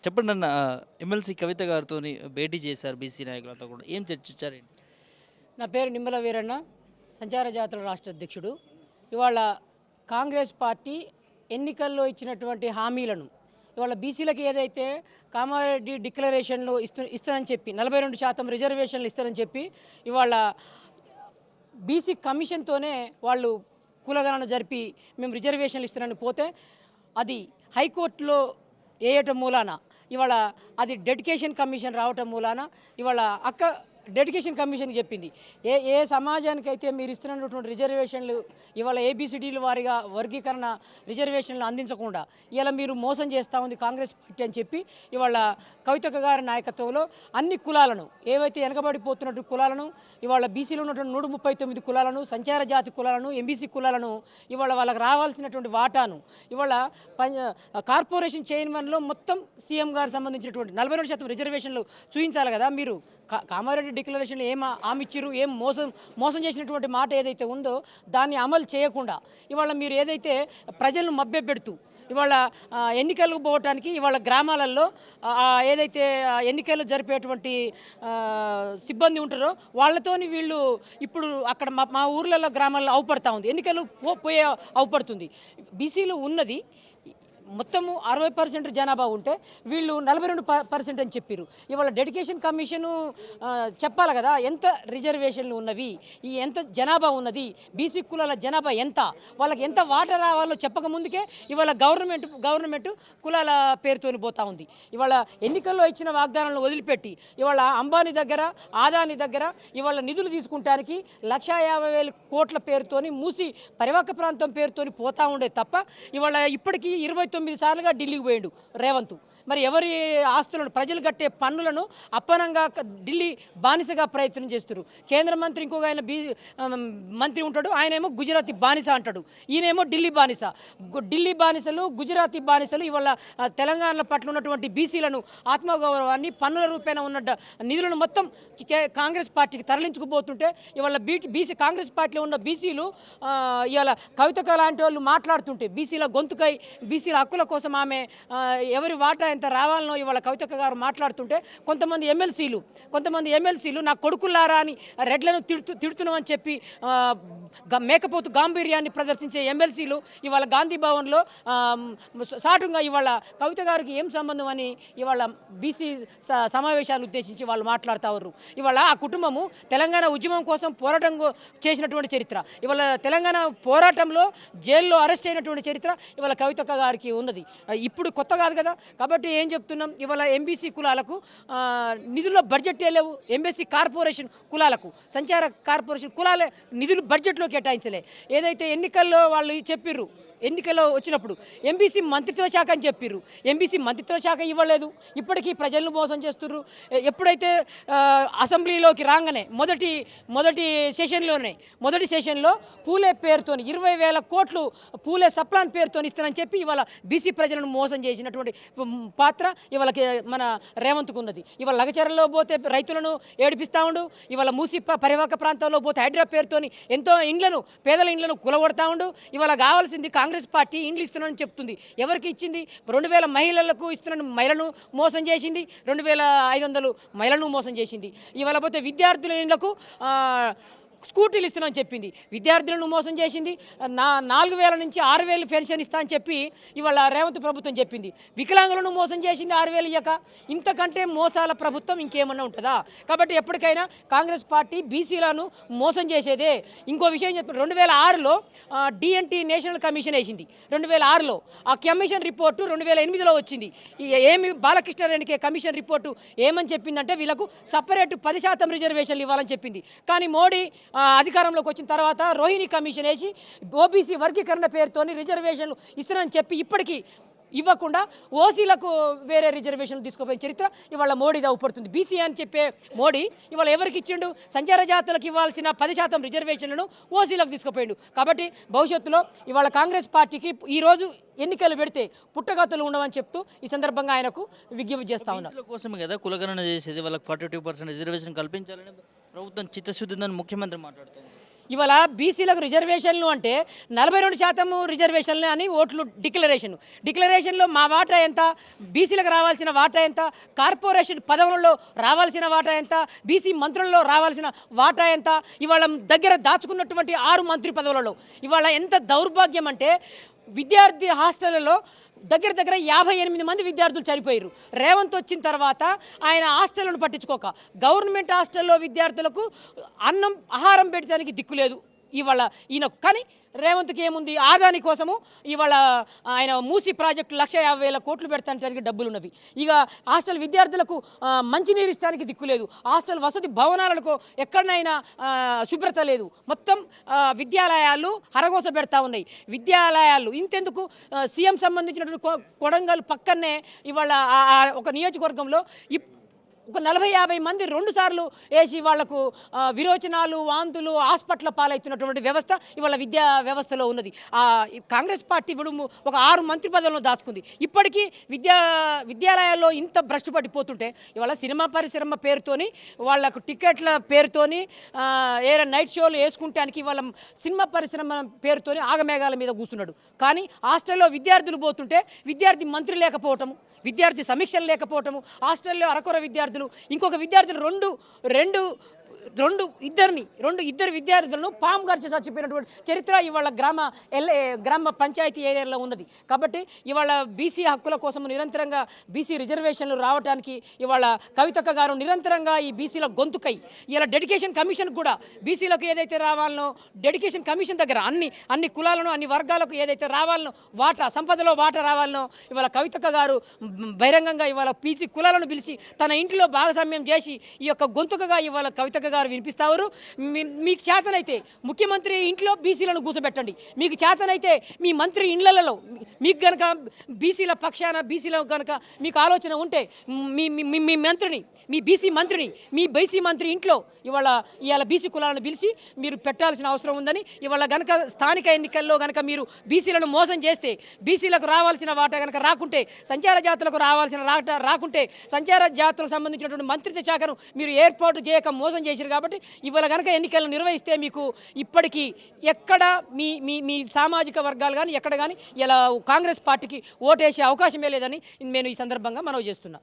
చెప్పండి అన్న ఎమ్మెల్సీ కవిత గారితోని భేటీ చేశారు బీసీ నాయకులతో కూడా. ఏం చర్చించారేంటి? నా పేరు నిమ్మల వీరన్న, సంచార జాతర రాష్ట్ర అధ్యక్షుడు. ఇవాళ కాంగ్రెస్ పార్టీ ఎన్నికల్లో ఇచ్చినటువంటి హామీలను ఇవాళ బీసీలకు ఏదైతే కామారెడ్డి డిక్లరేషన్లు ఇస్తానని చెప్పి 42% రిజర్వేషన్లు ఇస్తారని చెప్పి ఇవాళ బీసీ కమిషన్తోనే వాళ్ళు కులగణన జరిపి మేము రిజర్వేషన్లు ఇస్తానని పోతే అది హైకోర్టులో వేయటం మూలాన ఇవాళ అది డెడికేషన్ కమిషన్ రావటం మూలాన ఇవాళ డెడికేషన్ కమిషన్ చెప్పింది ఏ ఏ సమాజానికైతే మీరు ఇస్తున్నటువంటి రిజర్వేషన్లు ఇవాళ ఏబిసిడీల వారిగా వర్గీకరణ రిజర్వేషన్లు అందించకుండా ఇలా మీరు మోసం చేస్తూ ఉంది కాంగ్రెస్ పార్టీ అని చెప్పి ఇవాళ కవితక్క గారి నాయకత్వంలో అన్ని కులాలను ఏవైతే వెనకబడిపోతున్నటువంటి కులాలను ఇవాళ బీసీలో ఉన్నటువంటి 139 కులాలను, సంచార జాతి కులాలను, ఎంబీసీ కులాలను ఇవాళ వాళ్ళకి రావాల్సినటువంటి వాటాను ఇవాళ కార్పొరేషన్ చైర్మన్లో మొత్తం సీఎం గారు సంబంధించినటువంటి 42% రిజర్వేషన్లు చూపించాలి కదా. మీరు కామారెడ్డి డిక్లరేషన్లో ఏం హామీ ఇచ్చారు, ఏం మోసం చేసినటువంటి మాట ఏదైతే ఉందో దాన్ని అమలు చేయకుండా ఇవాళ మీరు ఏదైతే ప్రజలను మభ్యపెడుతూ ఇవాళ ఎన్నికలకు పోవటానికి ఇవాళ గ్రామాలలో ఏదైతే ఎన్నికలు జరిపేటువంటి సిబ్బంది ఉంటారో వాళ్ళతోని వీళ్ళు ఇప్పుడు అక్కడ మా ఊర్లలో గ్రామాల్లో అవుపడతా ఉంది, ఎన్నికలు పోయే అవుపడుతుంది. బీసీలు ఉన్నది మొత్తము 60% జనాభా ఉంటే వీళ్ళు 42% అని చెప్పారు. ఇవాళ డెడికేషన్ కమిషను చెప్పాలి కదా ఎంత రిజర్వేషన్లు ఉన్నవి, ఈ ఎంత జనాభా ఉన్నది, బీసీ కులాల జనాభా ఎంత, వాళ్ళకి ఎంత వాటా రావాలో చెప్పక ముందుకే ఇవాళ గవర్నమెంట్ కులాల పేరుతోని పోతా ఉంది. ఇవాళ ఎన్నికల్లో ఇచ్చిన వాగ్దానాలను వదిలిపెట్టి ఇవాళ అంబానీ దగ్గర, ఆదాని దగ్గర ఇవాళ నిధులు తీసుకుంటానికి 150,000 కోట్ల పేరుతోని మూసి పరివాహక ప్రాంతం పేరుతోని పోతా ఉండే తప్ప ఇవాళ ఇప్పటికీ 29 సార్లుగా ఢిల్లీకి పోయాడు రేవంత్. మరి ఎవరి ఆస్తులను ప్రజలు కట్టే పన్నులను అప్పనంగా ఢిల్లీ బానిసగా ప్రయత్నం చేస్తారు. కేంద్ర మంత్రి ఇంకొక ఆయన మంత్రి ఉంటాడు, ఆయనేమో గుజరాతీ బానిస అంటాడు, ఈయనేమో ఢిల్లీ బానిస. ఢిల్లీ బానిసలు, గుజరాతీ బానిసలు ఇవాళ తెలంగాణ పట్ల ఉన్నటువంటి బీసీలను ఆత్మగౌరవాన్ని పన్నుల రూపేణ ఉన్న నిధులను మొత్తం కాంగ్రెస్ పార్టీకి తరలించుకుపోతుంటే ఇవాళ బీసీ కాంగ్రెస్ పార్టీలో ఉన్న బీసీలు ఇవాళ కవితక లాంటి వాళ్ళు మాట్లాడుతుంటే బీసీల గొంతుకై బీసీల హక్కుల కోసం ఆమె ఎవరి వాటా ఎంత రావాలనో ఇవాళ కవితక్క గారు మాట్లాడుతుంటే కొంతమంది ఎమ్మెల్సీలు నా కొడుకులారా అని రెడ్లను తిడుతున్నామని చెప్పి మేకపోతు గాంభీర్యాన్ని ప్రదర్శించే ఎమ్మెల్సీలు ఇవాళ గాంధీ భవన్లో సాటుగా ఇవాళ కవిత గారికి ఏం సంబంధం అని ఇవాళ బీసీ సమావేశాలు ఉద్దేశించి వాళ్ళు మాట్లాడుతారు. ఇవాళ ఆ కుటుంబము తెలంగాణ ఉద్యమం కోసం పోరాటం చేసినటువంటి చరిత్ర, ఇవాళ తెలంగాణ పోరాటంలో జైల్లో అరెస్ట్ అయినటువంటి చరిత్ర ఇవాళ కవితక్క గారికి ఉన్నది. ఇప్పుడు కొత్త కాదు కదా. కాబట్టి ఏం చెప్తున్నాం, ఇవాళ ఎంబీసీ కులాలకు నిధుల్లో బడ్జెటే లేవు, ఎంబీసీ కార్పొరేషన్ కులాలకు, సంచార కార్పొరేషన్ కులాలే నిధులు బడ్జెట్లో కేటాయించలే. ఏదైతే ఎన్నికల్లో వాళ్ళు చెప్పిర్రు, ఎన్నికల్లో వచ్చినప్పుడు ఎంబీసీ మంత్రిత్వ శాఖ అని చెప్పిర్రు, ఎంబీసీ మంత్రిత్వ శాఖ ఇవ్వలేదు. ఇప్పటికీ ప్రజలను మోసం చేస్తుర్రు. ఎప్పుడైతే అసెంబ్లీలోకి రాగానే మొదటి సెషన్లో పూలే పేరుతోని 20,000 కోట్లు పూలే సప్లాన్ పేరుతో ఇస్తానని చెప్పి ఇవాళ బీసీ ప్రజలను మోసం చేసినటువంటి పాత్ర ఇవాళ మన రేవంత్కు ఉన్నది. ఇవాళ లగచర్లలో పోతే రైతులను ఏడిపిస్తూ ఉండు, ఇవాళ మూసి పరివాహక ప్రాంతాల్లో పోతే హైడ్రా పేరుతోని ఎంతో పేదల ఇండ్లను కులగొడతా ఉండు. ఇవాళ కావాల్సింది కాంగ్రెస్ పార్టీ ఇండ్లు ఇస్తున్నానని చెప్తుంది. ఎవరికి ఇచ్చింది? 2,000 మహిళలకు ఇస్తున్నాను, మహిళను మోసం చేసింది. 2,500 మహిళలను మోసం చేసింది. ఇవాళ పోతే విద్యార్థుల ఇండ్లకు స్కూటీలు ఇస్తున్నామని చెప్పింది, విద్యార్థులను మోసం చేసింది. 4,000 నుంచి 6,000 పెన్షన్ ఇస్తా అని చెప్పి ఇవాళ రేవంత్ ప్రభుత్వం చెప్పింది. వికలాంగులను మోసం చేసింది 6,000 ఇయ్యక. ఇంతకంటే మోసాల ప్రభుత్వం ఇంకేమన్నా ఉంటుందా? కాబట్టి ఎప్పటికైనా కాంగ్రెస్ పార్టీ బీసీలను మోసం చేసేదే. ఇంకో విషయం చెప్పిన 2006లో డిఎన్టీ నేషనల్ కమిషన్ వేసింది. 2006లో ఆ కమిషన్ రిపోర్టు 2008లో వచ్చింది. ఏమి బాలకృష్ణారెడ్డికి కమిషన్ రిపోర్టు ఏమని చెప్పిందంటే వీళ్ళకు సపరేట్ 10% రిజర్వేషన్లు ఇవ్వాలని చెప్పింది. కానీ మోడీ అధికారంలోకి వచ్చిన తర్వాత రోహిణి కమిషన్ వేసి ఓబీసీ వర్గీకరణ పేరుతోని రిజర్వేషన్లు ఇస్తానని చెప్పి ఇప్పటికీ ఇవ్వకుండా ఓసీలకు వేరే రిజర్వేషన్లు తీసుకుపోయిన చరిత్ర ఇవాళ మోడీ అవుపడుతుంది. బీసీ అని చెప్పే మోడీ ఇవాళ ఎవరికి ఇచ్చిండు? సంచార జాతులకు ఇవ్వాల్సిన 10% రిజర్వేషన్లను ఓసీలకు తీసుకుపోయిండు. కాబట్టి భవిష్యత్తులో ఇవాళ కాంగ్రెస్ పార్టీకి ఈరోజు ఎన్నికలు పెడితే పుట్టగతులు ఉండవని చెప్తూ ఈ సందర్భంగా ఆయనకు విజ్ఞప్తి చేస్తా ఉన్నారు. కోసమే కదా కులగణన చేసేది, వాళ్ళకి 42% రిజర్వేషన్ కల్పించాలని ప్రభుత్వం చిత్తశుద్ధి ఉందని ముఖ్యమంత్రి మాట్లాడుతుంది. ఇవాళ బీసీలకు రిజర్వేషన్లు అంటే 42% రిజర్వేషన్లు అని ఓట్లు డిక్లరేషన్లో మా వాటా ఎంత, బీసీలకు రావాల్సిన వాటా ఎంత, కార్పొరేషన్ పదవులలో రావాల్సిన వాటా ఎంత, బీసీ మంత్రులలో రావాల్సిన వాటా ఎంత, ఇవాళ దగ్గర దాచుకున్నటువంటి 6 మంత్రి పదవులలో ఇవాళ ఎంత దౌర్భాగ్యం అంటే విద్యార్థి హాస్టళ్లలో దగ్గర 58 మంది విద్యార్థులు చనిపోయారు. రేవంత్ వచ్చిన తర్వాత ఆయన హాస్టళ్లను పట్టించుకోక గవర్నమెంట్ హాస్టల్లో విద్యార్థులకు ఆహారం పెట్టడానికి దిక్కులేదు ఇవాళ ఈయనకు. కానీ రేవంత్కి ఏముంది, ఆదాని కోసము ఇవాళ ఆయన మూసి ప్రాజెక్టు 1,50,000 కోట్లు పెడతానికి డబ్బులు ఉన్నవి. ఇక హాస్టల్ విద్యార్థులకు మంచినీరు ఇస్తానికి దిక్కులేదు, హాస్టల్ వసతి భవనాలకు ఎక్కడైనా శుభ్రత లేదు, మొత్తం విద్యాలయాలు హరగోస పెడతా ఉన్నాయి. విద్యాలయాలు ఇంతెందుకు, సీఎం సంబంధించినటువంటి కొడంగల్ పక్కనే ఇవాళ ఒక నియోజకవర్గంలో ఒక 40-50 మంది 2 సార్లు వేసి వాళ్లకు విరోచనాలు, వాంతులు, హాస్పిటల్ పాలవుతున్నటువంటి వ్యవస్థ ఇవాళ విద్యా వ్యవస్థలో ఉన్నది. కాంగ్రెస్ పార్టీ విడుము ఒక 6 మంత్రి పదవులను దాచుకుంది. ఇప్పటికీ విద్యాలయాల్లో ఇంత భ్రష్టు పట్టిపోతుంటే ఇవాళ సినిమా పరిశ్రమ పేరుతోని వాళ్లకు టికెట్ల పేరుతోని నైట్ షోలు వేసుకుంటానికి ఇవాళ సినిమా పరిశ్రమ పేరుతోని ఆగమేఘాల మీద కూర్చున్నాడు. కానీ హాస్టల్లో విద్యార్థులు పోతుంటే విద్యార్థి మంత్రి లేకపోవటము, విద్యార్థి సమీక్షలు లేకపోవటము, హాస్టల్లో అరకొర విద్యార్థులు, ఇంకొక విద్యార్థులు ఇద్దరు విద్యార్థులను పాము గరిచి చచ్చిపోయినటువంటి చరిత్ర ఇవాళ గ్రామ పంచాయతీ ఏరియాలో ఉన్నది. కాబట్టి ఇవాళ బీసీ హక్కుల కోసం నిరంతరంగా బీసీ రిజర్వేషన్లు రావడానికి ఇవాళ కవితక్క గారు నిరంతరంగా ఈ బీసీల గొంతుకై ఇలా డెడికేషన్ కమిషన్ కూడా బీసీలకు ఏదైతే రావాలనో డెడికేషన్ కమిషన్ దగ్గర అన్ని కులాలను అన్ని వర్గాలకు ఏదైతే రావాలనో సంపదలో వాటా రావాలనో ఇవాళ కవితక్క గారు బహిరంగంగా ఇవాళ బీసీ కులాలను పిలిచి తన ఇంట్లో భాగస్వామ్యం చేసి ఈ యొక్క గొంతుకగా ఇవాళ కవితక్క గారు వినిపిస్తారు. మీకు చేతనైతే ముఖ్యమంత్రి ఇంట్లో బీసీలను కూర్చోబెట్టండి. మీకు చేతనైతే మీ మంత్రి ఇండ్లలో మీకు గనక బీసీల పక్షాన బీసీలో కనుక మీకు ఆలోచన ఉంటే మీ మంత్రిని మీ బీసీ మంత్రి ఇంట్లో ఇవాళ బీసీ కులాలను పిలిచి మీరు పెట్టాల్సిన అవసరం ఉందని, ఇవాళ గనక స్థానిక ఎన్నికల్లో గనక మీరు బీసీలను మోసం చేస్తే, బీసీలకు రావాల్సిన వాటా గనక రాకుంటే, సంచార జాతులకు రావాల్సిన రాకుంటే, సంచార జాతులకు సంబంధించినటువంటి మంత్రిత్వ శాఖను మీరు ఏర్పాటు చేయక మోసం చేశారు. కాబట్టి ఇవాళ గనక ఎన్నికలను నిర్వహిస్తే మీకు ఇప్పటికీ ఎక్కడ మీ సామాజిక వర్గాలు కానీ ఎక్కడ కానీ ఇలా కాంగ్రెస్ పార్టీకి ఓటేసే అవకాశమే లేదని నేను ఈ సందర్భంగా మనవి చేస్తున్నా.